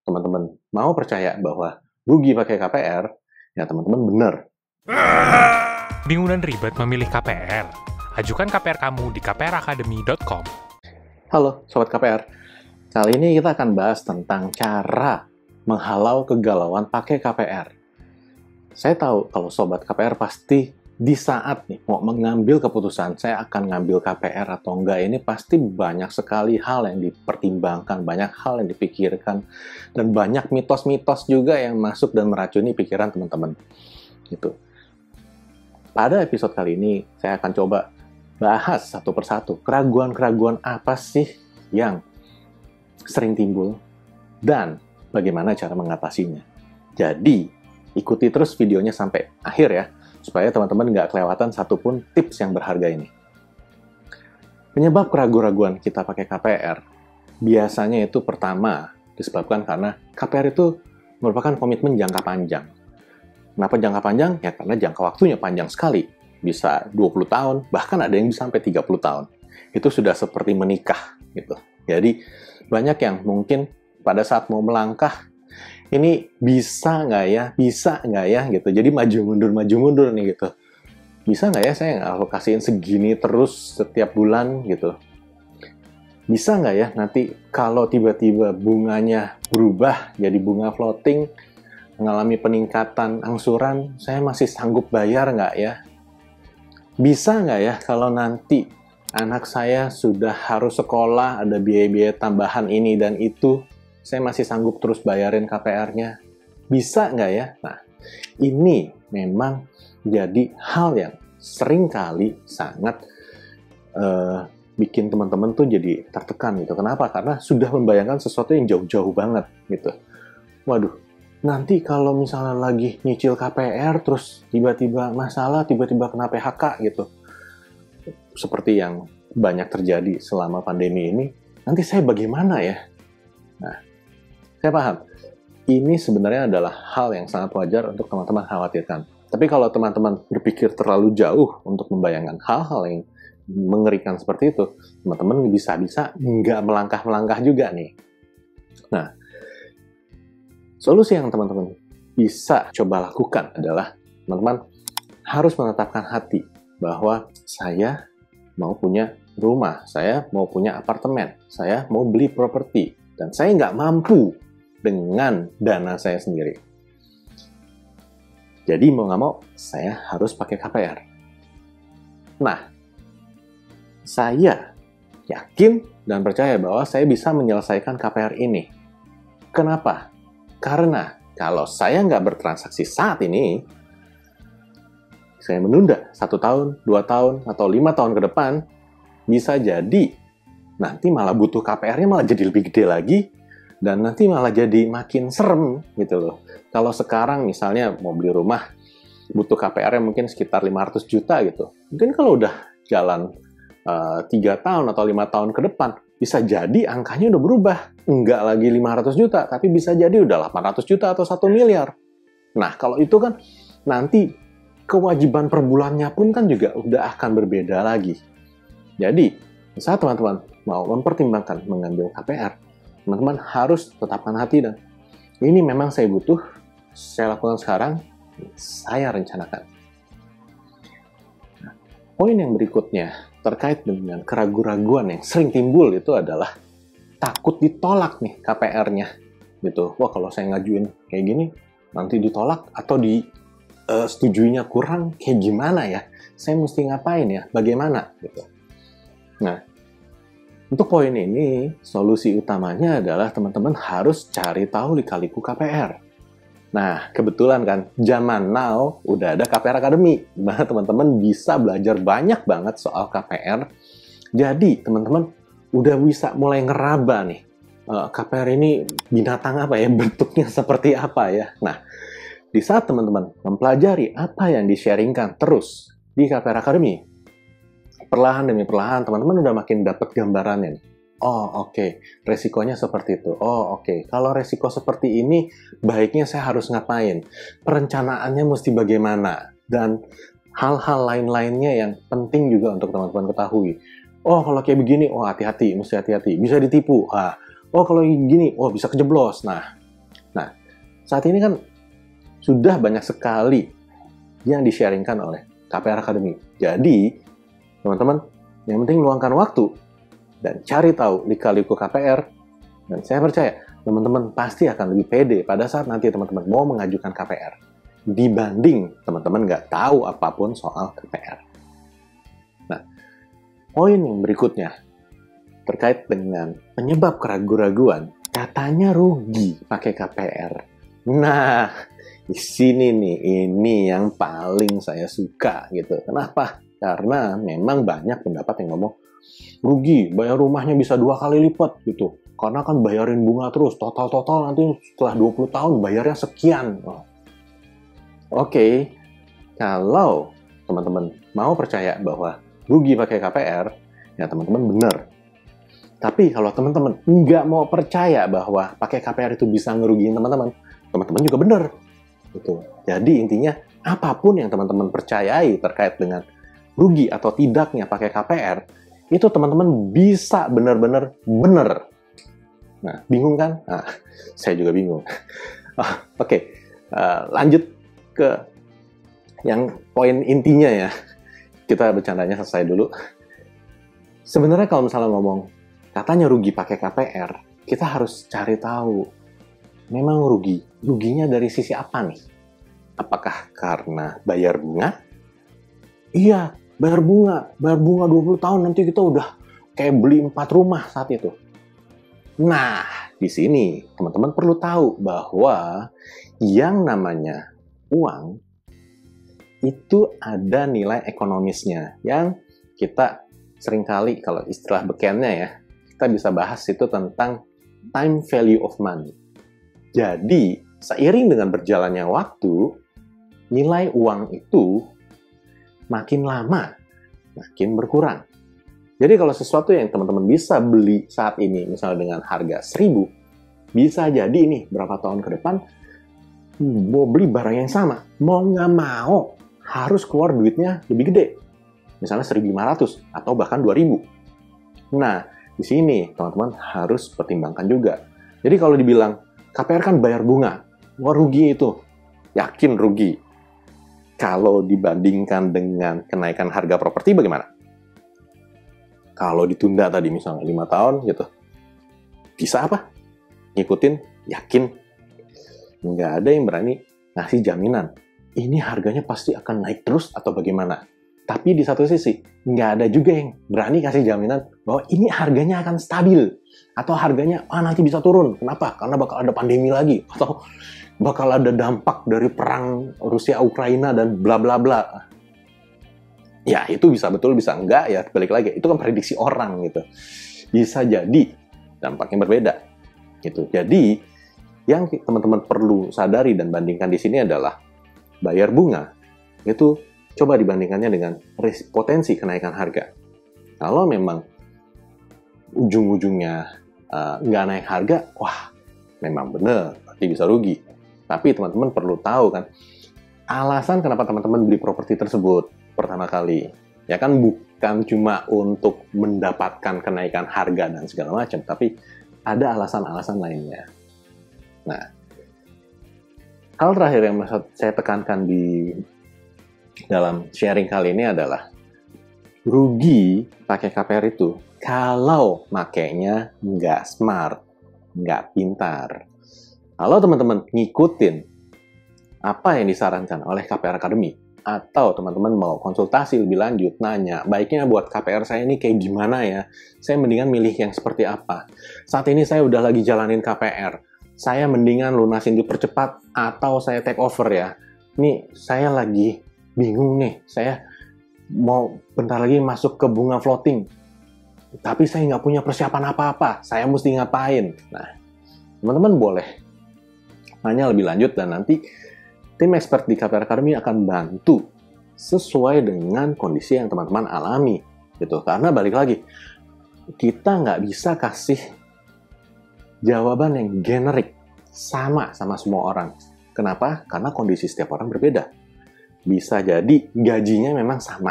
teman-teman mau percaya bahwa rugi pakai KPR, ya teman-teman benar. Bingung dan ribet memilih KPR? Ajukan KPR kamu di kpracademy.com. Halo Sobat KPR, kali ini kita akan bahas tentang cara menghalau kegalauan pakai KPR. Saya tahu kalau Sobat KPR pasti di saat nih mau mengambil keputusan, saya akan ngambil KPR atau enggak, ini pasti banyak sekali hal yang dipertimbangkan, banyak hal yang dipikirkan, dan banyak mitos-mitos juga yang masuk dan meracuni pikiran teman-teman. Gitu. Pada episode kali ini, saya akan coba bahas satu persatu keraguan-keraguan apa sih yang sering timbul dan bagaimana cara mengatasinya. Jadi, ikuti terus videonya sampai akhir ya, supaya teman-teman nggak kelewatan satupun tips yang berharga ini. Penyebab keraguan-keraguan kita pakai KPR, biasanya itu pertama disebabkan karena KPR itu merupakan komitmen jangka panjang. Kenapa jangka panjang? Ya karena jangka waktunya panjang sekali. Bisa 20 tahun, bahkan ada yang bisa sampai 30 tahun. Itu sudah seperti menikah gitu. Jadi banyak yang mungkin pada saat mau melangkah, ini bisa nggak ya gitu. Jadi maju mundur nih gitu. Bisa nggak ya saya alokasiin segini terus setiap bulan gitu. Bisa nggak ya nanti kalau tiba-tiba bunganya berubah jadi bunga floating, mengalami peningkatan angsuran, saya masih sanggup bayar nggak ya? Bisa nggak ya kalau nanti anak saya sudah harus sekolah, ada biaya-biaya tambahan ini dan itu, saya masih sanggup terus bayarin KPR-nya. Bisa nggak ya? Nah, ini memang jadi hal yang seringkali sangat bikin teman-teman tuh jadi tertekan gitu. Kenapa? Karena sudah membayangkan sesuatu yang jauh-jauh banget gitu. Waduh, nanti kalau misalnya lagi nyicil KPR, terus tiba-tiba masalah, tiba-tiba kena PHK gitu. Seperti yang banyak terjadi selama pandemi ini, nanti saya bagaimana ya? Nah, saya paham. Ini sebenarnya adalah hal yang sangat wajar untuk teman-teman khawatirkan. Tapi kalau teman-teman berpikir terlalu jauh untuk membayangkan hal-hal yang mengerikan seperti itu, teman-teman bisa-bisa nggak melangkah-melangkah juga nih. Nah, solusi yang teman-teman bisa coba lakukan adalah teman-teman harus menetapkan hati bahwa saya mau punya rumah, saya mau punya apartemen, saya mau beli properti, dan saya nggak mampu dengan dana saya sendiri. Jadi mau nggak mau, saya harus pakai KPR. Nah, saya yakin dan percaya bahwa saya bisa menyelesaikan KPR ini. Kenapa? Karena kalau saya nggak bertransaksi saat ini, saya menunda 1 tahun, 2 tahun, atau 5 tahun ke depan, bisa jadi nanti malah butuh KPR-nya malah jadi lebih gede lagi, dan nanti malah jadi makin serem gitu loh. Kalau sekarang misalnya mau beli rumah, butuh KPR-nya mungkin sekitar 500 juta gitu. Mungkin kalau udah jalan 3 tahun atau 5 tahun ke depan, bisa jadi angkanya udah berubah. Enggak lagi 500 juta, tapi bisa jadi udah 800 juta atau 1 miliar. Nah, kalau itu kan nanti kewajiban per bulannya pun kan juga udah akan berbeda lagi. Jadi, saat teman-teman mau mempertimbangkan mengambil KPR, teman-teman harus tetapkan hati dan ini memang saya butuh, saya lakukan sekarang, saya rencanakan. Nah, poin yang berikutnya terkait dengan keraguan-keraguan yang sering timbul itu adalah takut ditolak nih KPR-nya. Gitu. Wah, kalau saya ngajuin kayak gini, nanti ditolak atau setujuinya kurang, kayak gimana ya? Saya mesti ngapain ya? Bagaimana? Gitu. Nah, untuk poin ini, solusi utamanya adalah teman-teman harus cari tahu lika-liku KPR. Nah, kebetulan kan, zaman now udah ada KPR Academy, di mana teman-teman bisa belajar banyak banget soal KPR. Jadi, teman-teman udah bisa mulai ngeraba nih, KPR ini binatang apa ya, bentuknya seperti apa ya. Nah, di saat teman-teman mempelajari apa yang di-sharingkan terus di KPR Academy, perlahan demi perlahan teman-teman udah makin dapat gambarannya nih. Oh, oke. Resikonya seperti itu. Oh, oke. Kalau resiko seperti ini, baiknya saya harus ngapain? Perencanaannya mesti bagaimana? Dan hal-hal lain-lainnya yang penting juga untuk teman-teman ketahui. Oh, kalau kayak begini, oh hati-hati, mesti hati-hati. Bisa ditipu. Oh, kalau gini, oh bisa kejeblos. Nah, saat ini kan sudah banyak sekali yang di-sharingkan oleh KPR Academy. Jadi, teman-teman, yang penting luangkan waktu dan cari tahu lika-liku KPR. Dan saya percaya, teman-teman pasti akan lebih pede pada saat nanti teman-teman mau mengajukan KPR dibanding teman-teman nggak tahu apapun soal KPR. Nah, poin yang berikutnya terkait dengan penyebab keraguan-raguan, katanya rugi pakai KPR. Nah, di sini nih, ini yang paling saya suka gitu. Kenapa? Karena memang banyak pendapat yang ngomong, rugi, bayar rumahnya bisa 2 kali lipat gitu. Karena kan bayarin bunga terus, total nanti setelah 20 tahun bayarnya sekian. Oke, kalau teman-teman mau percaya bahwa rugi pakai KPR, ya teman-teman benar. Tapi kalau teman-teman nggak mau percaya bahwa pakai KPR itu bisa ngerugiin teman-teman, teman-teman juga benar. Gitu. Jadi intinya apapun yang teman-teman percayai terkait dengan rugi atau tidaknya pakai KPR, itu teman-teman bisa benar-benar benar. Nah, bingung kan? Nah, saya juga bingung. Oke, lanjut ke yang poin intinya ya. Kita bercandanya selesai dulu. Sebenarnya kalau misalnya ngomong katanya rugi pakai KPR, kita harus cari tahu memang ruginya dari sisi apa nih? Apakah karena bayar bunga? Iya, bayar bunga 20 tahun nanti kita udah kayak beli 4 rumah saat itu. Nah, di sini teman-teman perlu tahu bahwa yang namanya uang itu ada nilai ekonomisnya yang kita seringkali kalau istilah bekennya ya, kita bisa bahas itu tentang time value of money. Jadi, seiring dengan berjalannya waktu, nilai uang itu makin lama, makin berkurang. Jadi kalau sesuatu yang teman-teman bisa beli saat ini, misalnya dengan harga 1.000, bisa jadi nih berapa tahun ke depan, mau beli barang yang sama, mau nggak mau, harus keluar duitnya lebih gede. Misalnya 1.500 atau bahkan 2.000. Nah, di sini teman-teman harus pertimbangkan juga. Jadi kalau dibilang, KPR kan bayar bunga, wah rugi itu. Yakin rugi. Kalau dibandingkan dengan kenaikan harga properti bagaimana? Kalau ditunda tadi misalnya 5 tahun gitu, bisa apa? Ngikutin, yakin. Nggak ada yang berani ngasih jaminan. Ini harganya pasti akan naik terus atau bagaimana? Tapi di satu sisi, nggak ada juga yang berani kasih jaminan bahwa ini harganya akan stabil. Atau harganya, nanti bisa turun. Kenapa? Karena bakal ada pandemi lagi. Atau bakal ada dampak dari perang Rusia-Ukraina dan bla bla bla. Ya, itu bisa betul, bisa enggak ya. Balik lagi, itu kan prediksi orang gitu. Bisa jadi dampaknya berbeda. Gitu. Jadi, yang teman-teman perlu sadari dan bandingkan di sini adalah bayar bunga itu coba dibandingkannya dengan potensi kenaikan harga. Kalau memang ujung-ujungnya nggak naik harga, wah memang benar, berarti bisa rugi. Tapi teman-teman perlu tahu kan, alasan kenapa teman-teman beli properti tersebut pertama kali. Ya kan bukan cuma untuk mendapatkan kenaikan harga dan segala macam, tapi ada alasan-alasan lainnya. Nah, hal terakhir yang saya tekankan di dalam sharing kali ini adalah rugi pakai KPR itu kalau makainya nggak smart, nggak pintar. Kalau teman-teman ngikutin apa yang disarankan oleh KPR Academy, atau teman-teman mau konsultasi lebih lanjut, nanya, baiknya buat KPR saya ini kayak gimana ya? Saya mendingan milih yang seperti apa? Saat ini saya udah lagi jalanin KPR. Saya mendingan lunasin dipercepat atau saya take over ya. Nih, saya lagi bingung nih. Saya mau bentar lagi masuk ke bunga floating. Tapi saya nggak punya persiapan apa-apa. Saya mesti ngapain? Nah, teman-teman boleh nanya lebih lanjut dan nanti tim expert di KPR Academy akan bantu sesuai dengan kondisi yang teman-teman alami, gitu. Karena balik lagi, kita nggak bisa kasih jawaban yang generik sama semua orang. Kenapa? Karena kondisi setiap orang berbeda. Bisa jadi gajinya memang sama,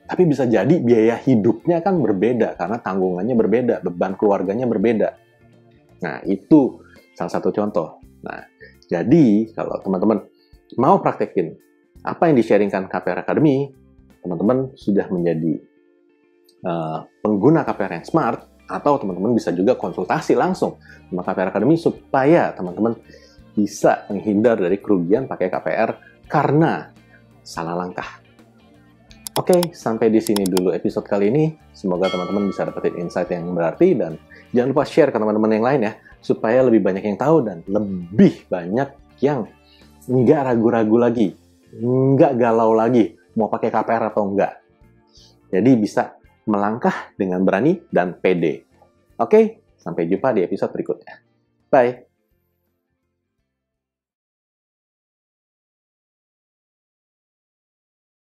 tapi bisa jadi biaya hidupnya kan berbeda karena tanggungannya berbeda, beban keluarganya berbeda. Nah, itu salah satu contoh. Nah, Jadi, kalau teman-teman mau praktekin apa yang di-sharingkan KPR Academy, teman-teman sudah menjadi pengguna KPR yang smart, atau teman-teman bisa juga konsultasi langsung sama KPR Academy supaya teman-teman bisa menghindar dari kerugian pakai KPR karena salah langkah. Oke, sampai di sini dulu episode kali ini. Semoga teman-teman bisa dapetin insight yang berarti, dan jangan lupa share ke teman-teman yang lain ya, supaya lebih banyak yang tahu dan lebih banyak yang nggak ragu-ragu lagi, nggak galau lagi mau pakai KPR atau enggak. Jadi bisa melangkah dengan berani dan pede. Oke, sampai jumpa di episode berikutnya. Bye!